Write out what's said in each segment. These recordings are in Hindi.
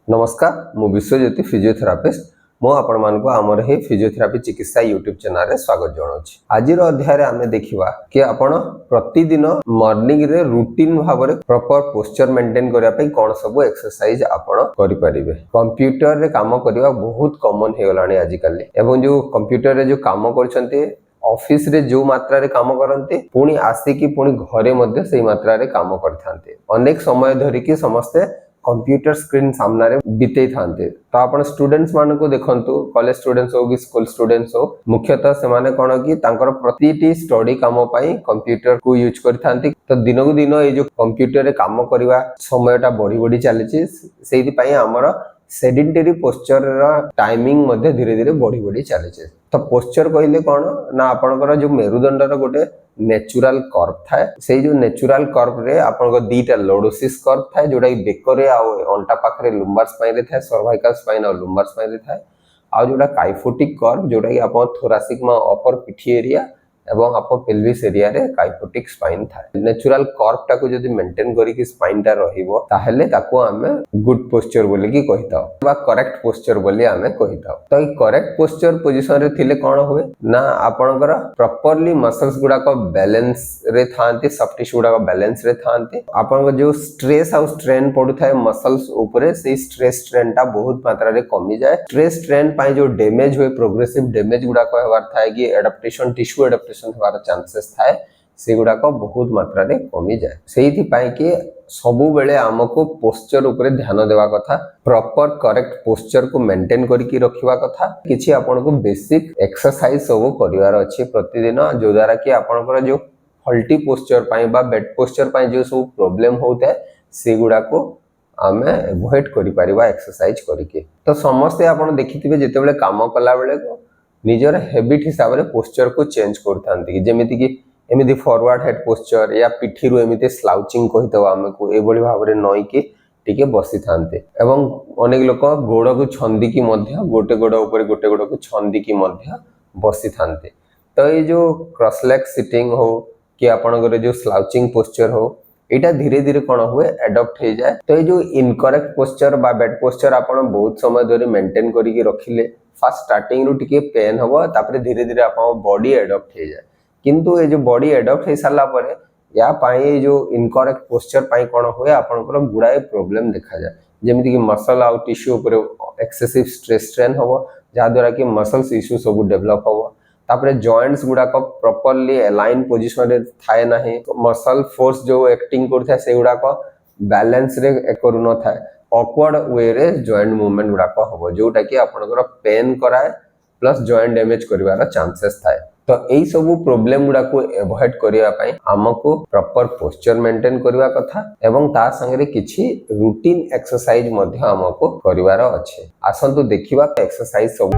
नमस्कार मु विश्वज्योति फिजियोथेरापिस्ट मो आपण मानको हमर हे फिजियोथेरापी चिकित्सा यूट्यूब चैनल रे स्वागत जणाउछि। आजिर अध्याय रे आमे देखिबा कि आपण प्रतिदिन मॉर्निंग रे रूटीन भाव रे प्रॉपर पोस्चर मेंटेन करिया पई कोन सब एक्सरसाइज आपण करि परिबे। कंप्यूटर रे काम करिवा बहुत कॉमन हे गलानी आजि काली एवं जो कंप्यूटर रे जो काम करछन्ते ऑफिस रे जो मात्रा रे काम करते पुणी आसिकी पुणी घरे मध्ये सेही मात्रा रे काम करथांते। अनेक समय धरि कि समस्ते कंप्यूटर स्क्रीन सामना रे बिते थांते। तो आपण स्टूडेंट्स मान को देखंतु कॉलेज स्टूडेंट्स हो कि स्कूल स्टूडेंट्स हो मुख्यतः से माने कोन कि तांकर प्रतिटी स्टडी काम पई कंप्यूटर को यूज करथांती। तो दिन को दिन ए जो कंप्यूटर रे काम करबा समयटा बढ़ी बढ़ी चलीछि सेहि पई हमर सेडेंटरी पोस्चर रा टाइमिंग मध्ये धीरे धीरे बढ़ी बढ़ी चलीछि। तो पोस्चर कहले कोन ना आपनकर जो मेरुदंड रो गोटे नेचुरल कर्व थाए से जो नेचुरल कर्व रे आपनको दीटा लॉर्डोसिस कर्व थाए जोडा बेकरे आ अंटा पाखरे लंबर स्पाइन रे थाए सर्वाइकल स्पाइन और लंबर स्पाइन रे थाए आ जोडा काइफोटिक कर्व जोडा कि आपन थोरासिक मा अपर पिठी एरिया एवं आप पेल्विस एरिया रे काइफोटिक स्पाइन थाए। नेचुरल कर्व टाको जदी मेंटेन करी कि स्पाइन टा रहिबो ताहेले ताको हमें गुड पोस्चर बोली कि कहिताओ बा करेक्ट पोस्चर बोली हमें कहिताओ। तो ई करेक्ट पोस्चर पोजीशन रे थिले कोन होय ना आपनकर प्रॉपर्ली मसल्स गुडा को बैलेंस रे थांती सॉफ्ट टिश्यू गुडा को बैलेंस रे थांती। आपन जो स्ट्रेस और स्ट्रेन पडु थाए मसल्स ऊपर से स्ट्रेस स्ट्रेन टा बहुत मात्रा रे कमी जाए। स्ट्रेस स्ट्रेन पाई जो डैमेज होय प्रोग्रेसिव डैमेज गुडा को हेबार थाए कि एडाप्टेशन टिश्यू एडाप्टेशन होबार चांसेस थाए से गुडा को बहुत मात्रा रे कमी जाए। सेही पाई कि सबु बेले हमको पोस्चर ऊपर ध्यान देवा कथा प्रॉपर करेक्ट पोस्चर को मेंटेन करके रखिवा कथा। किछि आपन को बेसिक एक्सरसाइज सब करिवार अछि प्रतिदिन जो द्वारा कि आपनकर जो फल्टी पोस्चर पाई बा बेड पोस्चर पाई जो सब प्रॉब्लम होता से गुडा को आमे अवॉइड करि परिबा एक्सरसाइज करके। तो समस्ते आपन देखिथिबे जेते बेले काम कला बेले को निजर हैबिट हिसाब रे पोस्चर को चेंज करथांती जेमिति कि एमिति फॉरवर्ड हेड पोस्चर या पिठी रु एमिति स्लाउचिंग कहितो हमको एबोली भाव रे नई कि टिके बसी थांते एवं अनेक लोक गोड़ को छंदी की मध्य गोटे गोड़ ऊपर गोटे गोड़ को छंदी की मध्य बसी थांते। तो ये जो क्रॉस लेग सिटिंग हो कि आपनकर जो स्लाउचिंग पोस्चर हो एटा धीरे धीरे कोन हुए एडॉप्ट हो जाए। तो ये जो इनकरेक्ट पोस्चर बा बेड पोस्चर आपन बहुत समय धरि मेंटेन करिके रखिले फर्स्ट स्टार्टिंग रु टिके पेन हबो तापर धीरे धीरे आपन बॉडी एडॉप्ट हो जाए। किंतु ये जो बॉडी एडॉप्ट हो सारा पर या पाई जो इनकरेक्ट पोस्चर पाई कोन होय आपनकर गुडाए प्रॉब्लम देखा जाए जेमिति कि मसल आउ टिश्यू ऊपर एक्सेसिव स्ट्रेस स्ट्रेन हबो जा द्वारा कि मसल्स इश्यू सब डेवलप हबो। तापर जॉइंट्स गुडा को प्रॉपर्ली अलाइन पोजीशन रे थाए नाही मसल फोर्स जो एक्टिंग करथा से गुडा को बैलेंस रे करू न थाए ऑकवर्ड वे रे जॉइंट मूवमेंट गुडा को हबो जोटा कि आपनकर पेन कराए प्लस जॉइंट डैमेज करिवार चांसेस थाए। तो एई सब प्रॉब्लम गुडा को अवॉइड करिया पई हमको प्रॉपर पोस्चर मेंटेन करिवा कथा एवं ता संगे किछि रूटीन एक्सरसाइज मध्ये हमको करिवार अछि। आसंतु देखिबा एक्सरसाइज सब।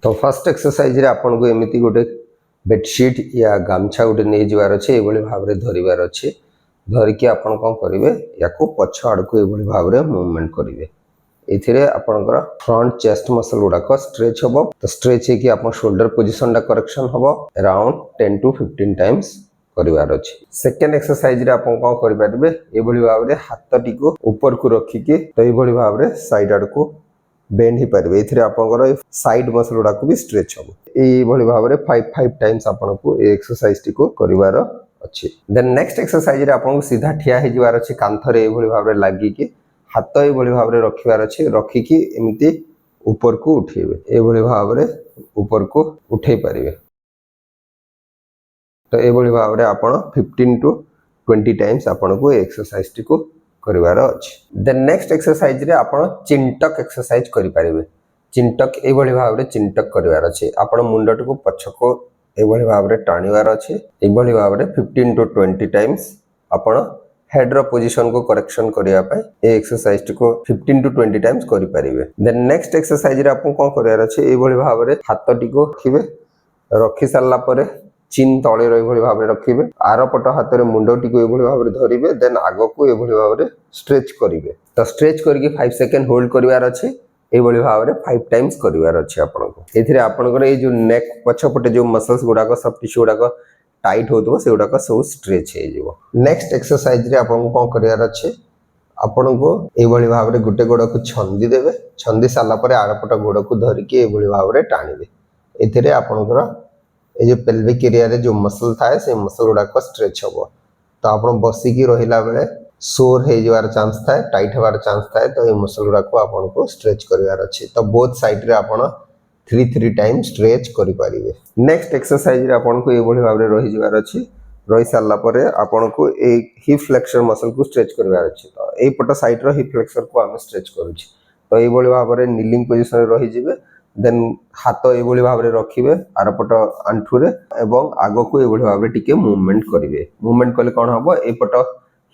तो फर्स्ट एक्सरसाइज रे आपन को एमिति गोटे बेडशीट या गामछा गोटे नै जिवार अछि एबोली भाव रे धरिवार अछि धरिके आपन कोन करिवे याको पछ आड़ को एबोली भाव रे मूवमेंट करिवे। एथिरे आपनकर फ्रंट चेस्ट मसल गुडा को स्ट्रेच हबो। तो स्ट्रेच है कि आपन शोल्डर पोजीशन दा करेक्शन हबो अराउंड 10 to 15 टाइम्स करिवार अछि। सेकंड एक्सरसाइज रे आपन कोन करि पारिबे एबोली भाव रे हाथटी को ऊपर को रखि के तो एबोली भाव रे साइड आड़ को बेंड ही पारिबे। एथिरे आपनकर साइड मसल गुडा को भी स्ट्रेच हबो। एई भली भाव रे 5 टाइम्स आपन को ए एक्सरसाइज टी को करिवार अछि। देन नेक्स्ट एक्सरसाइज रे आपन को सीधा ठिया हे जिवार अछि कांथरे एबोली भाव रे लागि के हाथ एभली भाव रे रखिवार अछि रखिकी एमिति ऊपर को उठेबे एभली भाव रे ऊपर को उठे परिबे। तो एभली भाव रे आपण 15 to 20 टाइम्स आपण को एक्सरसाइज टी को करिवार अछि। देन नेक्स्ट एक्सरसाइज रे आपण चिंटक एक्सरसाइज करि परिबे। चिंटक एभली भाव रे चिंटक करिवार अछि आपण मुंडट को पछको एभली भाव रे टाणीवार अछि एभली भाव रे 15 to 20 टाइम्स आपण हेड रो पोजीशन को करेक्शन करिया पय ए एक्सरसाइज को 15 to 20 टाइम्स करि परिबे। देन नेक्स्ट एक्सरसाइज रे आपन कोन करियार अछि एभली भाव रे हाथटी को रखिबे रखि सारला परे चिन तळे रो एभली भाव रे रखिबे आरो पट हाथ रे मुंडटी को एभली भाव रे धरिबे देन आगो को एभली भाव रे स्ट्रेच करिबे। तो स्ट्रेच करके 5 सेकंड होल्ड करिवार अछि एभली भाव रे 5 टाइम्स करिवार अछि आपन को। एथिरे आपन को ए जो नेक पछ पटे जो मसल्स गुडा को सब टिश्यू गुडा को टाइट होतो सेउडाक सब स्ट्रेच हे जिवो। नेक्स्ट एक्सरसाइज रे आपन को करियार अछि, आपन को ए भली भाव रे गुटे गोड़ को छंदी देबे, छंदी साला परे आरपट गोड़ को धरि के ए भली भाव रे टाणीबे। एथिरे आपनकर ए जो पेल्विक एरिया रे जो मसल थाए से मसल गुडा को स्ट्रेच होबो। तो आपन बसी की रहिला बेले सोर हे जवार चांस थाए, टाइट हेवार चांस थाए, तो ए मसल गुडा को आपन को स्ट्रेच करिवार अछि। तो बोथ साइड रे आपन 3 टाइम स्ट्रेच करि पारिबे। नेक्स्ट एक्सरसाइज रे आपन को ए भली भाव रे रहि जवार अछि। रहि साला परे आपन को ए हिप फ्लेक्सर मसल को स्ट्रेच करिवार अछि। तो ए पट साइड रो हिप फ्लेक्सर को हम स्ट्रेच करूछि। तो ए भली भाव रे नीलिंग पोजीशन रे रहि जिवे, देन हाथ ए भली भाव रे रखिबे आरपट आंठू रे एवं आगो को ए भली भाव रे टिके मूवमेंट करिवे। मूवमेंट कले कोन हबो, ए पट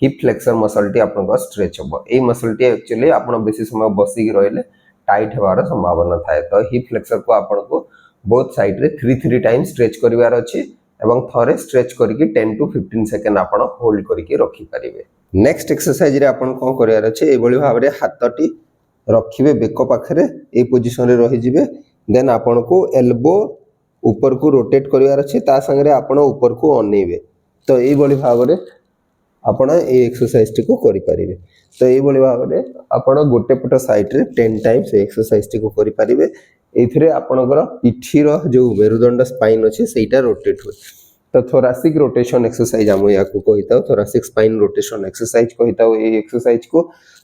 हिप फ्लेक्सर मसल टी आपन को स्ट्रेच हबो। ए मसल टी एक्चुअली आपन बेसी समय बसी की रहले टाइट हेबार संभावना थाए। तो हिप फ्लेक्सर को आपन को बोथ साइड रे 3 टाइम स्ट्रेच करिवार अछि एवं थरे स्ट्रेच करके 10 to 15 सेकंड आपन होल्ड करके रखि परिबे। नेक्स्ट एक्सरसाइज रे आपन कोन करिवार अछि, ए भली भाव रे हाथटी रखिबे बेक पाखरे, ए पोजीशन रे रहि जिवे। देन आपन को एल्बो ऊपर को रोटेट करिवार अछि, ता संग रे आपन ऊपर को अनेबे। तो ए भली भाव रे आपण ए एक्सरसाइज टी को करि परिबे। तो ए भली भाव रे आपण गोटे पट साइड रे 10 टाइम्स एक्सरसाइज टी को करि परिबे। एथिरे आपणकर पिठी रो जो मेरुदंड स्पाइन अछि सेटा रोटेट होय। तो थोरासिक रोटेशन एक्सरसाइज हम या को कहिताओ, थोरासिक स्पाइन रोटेशन एक्सरसाइज कहिताओ ए एक्सरसाइज को।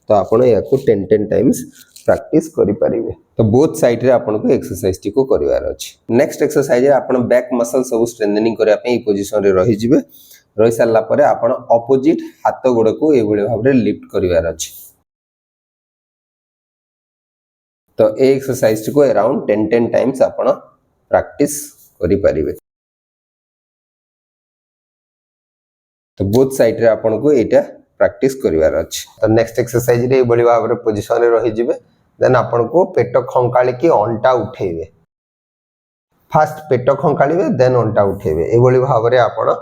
तो आपण या को 10 टाइम्स प्रैक्टिस करि परिबे। तो बोथ साइड रे आपण को एक्सरसाइज टी को करिवार अछि। नेक्स्ट एक्सरसाइज रे आपण बैक मसल सब स्ट्रेंथनिंग करिया पे ए पोजीशन रे रहि जिवे। रहि साला परे आपण अपोजिट हाथ गोड़ को ए भली भाव रे लिफ्ट करिवार अछि। तो ए एक्सरसाइज को अराउंड 10 टाइम्स आपण प्रैक्टिस करि परिबे। तो बोथ साइड रे आपण को एटा प्रैक्टिस करिवार अछि। तो नेक्स्ट एक्सरसाइज रे ए भली भाव रे पोजीशन रे रहि जिवे। देन आपण को पेट खंकाळी की अंटा उठेबे। फर्स्ट पेट खंकाळीबे, देन अंटा उठेबे। ए भली भाव रे आपण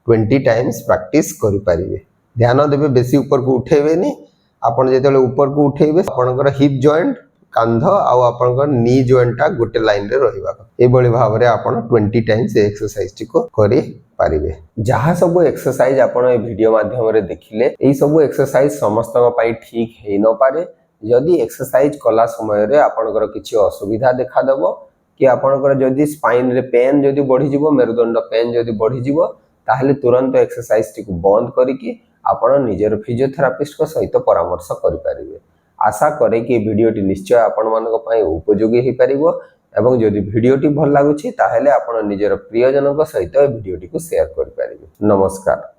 20 टाइम्स प्रैक्टिस करि परिबे। ध्यान देबे बेसी ऊपर को उठेबेनी। आपण जेतेले ऊपर को उठेबे आपणकर हिप जॉइंट, कांध आ आपणकर नी जॉइंट गोटे लाइन रे रहिबा। ए भली भाव रे आपण 20 टाइम्स ए एक्सरसाइज टी को करि पारिबे। जहा सब एक्सरसाइज आपण ए वीडियो माध्यम रे देखिले, एई सब एक्सरसाइज समस्तक पई ठीक हे न पारे। जदि एक्सरसाइज कला समय रे आपणकर किछि असुविधा देखा देबो कि आपणकर जदि स्पाइन रे पेन जदि बढ़ी जिवो, मेरुदंड पेन जदि बढ़ी जिवो, ताहले तुरंत एक्सरसाइज टी को बंद करिकि आपण निजर फिजियोथेरापिस्ट को सहित परामर्श करि पारिबे। आशा करे कि वीडियोटी निश्चय आपण मानक पई उपयोगी हे परिबो एवं जदि वीडियोटी भल लागुछि ताहले आपण निजर प्रियजनक सहित वीडियोटी को शेयर करि पारिबे। नमस्कार।